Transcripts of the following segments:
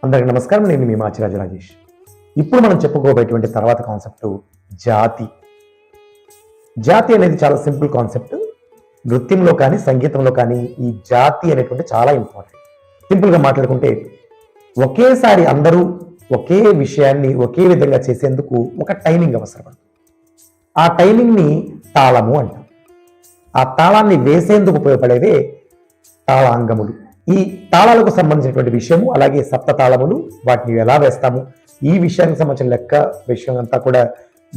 అందరికీ నమస్కారం. నేను మీ మాచిరాజు రాజేష్. ఇప్పుడు మనం చెప్పుకోబోయేటువంటి తర్వాత కాన్సెప్ట్ జాతి. జాతి అనేది చాలా సింపుల్ కాన్సెప్ట్. నృత్యంలో కానీ సంగీతంలో కానీ ఈ జాతి అనేటువంటి చాలా ఇంపార్టెంట్. సింపుల్గా మాట్లాడుకుంటే ఒకేసారి అందరూ ఒకే విషయాన్ని ఒకే విధంగా చేసేందుకు ఒక టైమింగ్ అవసరపడుతుంది. ఆ టైమింగ్ని తాళము అంటాం. ఆ తాళాన్ని వేసేందుకు ఉపయోగపడేవే తాళాంగములు. ఈ తాళాలకు సంబంధించినటువంటి విషయము, అలాగే సప్త తాళములు, వాటిని ఎలా వేస్తాము, ఈ విషయానికి సంబంధించిన విషయం అంతా కూడా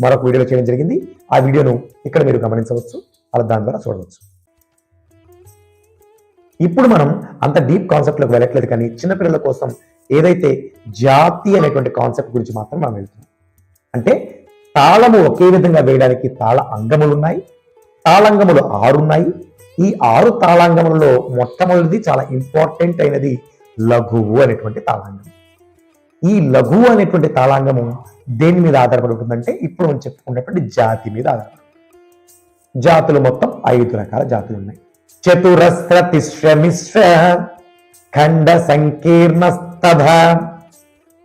మరొక వీడియోలో చేయడం జరిగింది. ఆ వీడియోను ఇక్కడ మీరు గమనించవచ్చు, అలా దాని ద్వారా చూడవచ్చు. ఇప్పుడు మనం అంత డీప్ కాన్సెప్ట్లోకి వెళ్ళట్లేదు, కానీ చిన్నపిల్లల కోసం ఏదైతే జాతి అనేటువంటి కాన్సెప్ట్ గురించి మాత్రం మనం వెళ్తున్నాం. అంటే తాళము ఒకే విధంగా వేయడానికి తాళ అంగములు ఉన్నాయి. తాళంగములు 6 ఉన్నాయి. ఈ 6 తాళాంగములలో మొట్టమొదటిది చాలా ఇంపార్టెంట్ అయినది లఘువు అనేటువంటి తాళాంగం. ఈ లఘువు అనేటువంటి తాళాంగము దేని మీద ఆధారపడి ఉంటుందంటే ఇప్పుడు మనం చెప్పుకున్నటువంటి జాతి మీద ఆధారపడి. జాతులు మొత్తం 5 రకాల జాతులు ఉన్నాయి. చతురస్ర తిస్ర మిశ్ర ఖండ సంకీర్ణస్తథ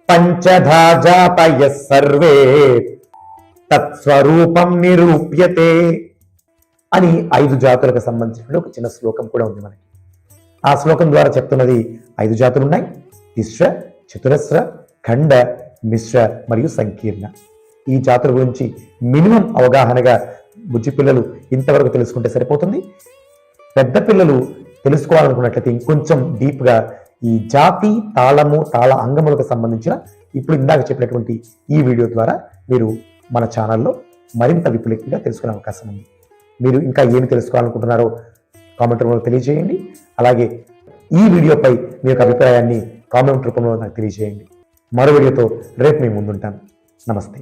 పంచధా జాతయ సర్వే తత్స్వరూపం నిరూప్యతే అని 5 జాతులకు సంబంధించిన ఒక చిన్న శ్లోకం కూడా ఉంది మనకి. ఆ శ్లోకం ద్వారా చెప్తున్నది 5 జాతులు ఉన్నాయి: తిస్ర, చతురస్ర, ఖండ, మిశ్ర మరియు సంకీర్ణ. ఈ జాతుల గురించి మినిమం అవగాహనగా బుజ్జి పిల్లలు ఇంతవరకు తెలుసుకుంటే సరిపోతుంది. పెద్ద పిల్లలు తెలుసుకోవాలనుకున్నట్లయితే ఇంకొంచెం డీప్గా ఈ జాతి, తాళము, తాళ అంగములకు సంబంధించిన ఇప్పుడు ఇందాక చెప్పినటువంటి ఈ వీడియో ద్వారా మీరు మన ఛానల్లో మరింత విపులంగా తెలుసుకునే అవకాశం ఉంది. మీరు ఇంకా ఏమి తెలుసుకోవాలనుకుంటున్నారో కామెంట్ రూపంలో తెలియజేయండి. అలాగే ఈ వీడియోపై మీ యొక్క అభిప్రాయాన్ని కామెంట్ రూపంలో నాకు తెలియజేయండి. మరో వీడియోతో రేపు మీ ముందుంటాను. నమస్తే.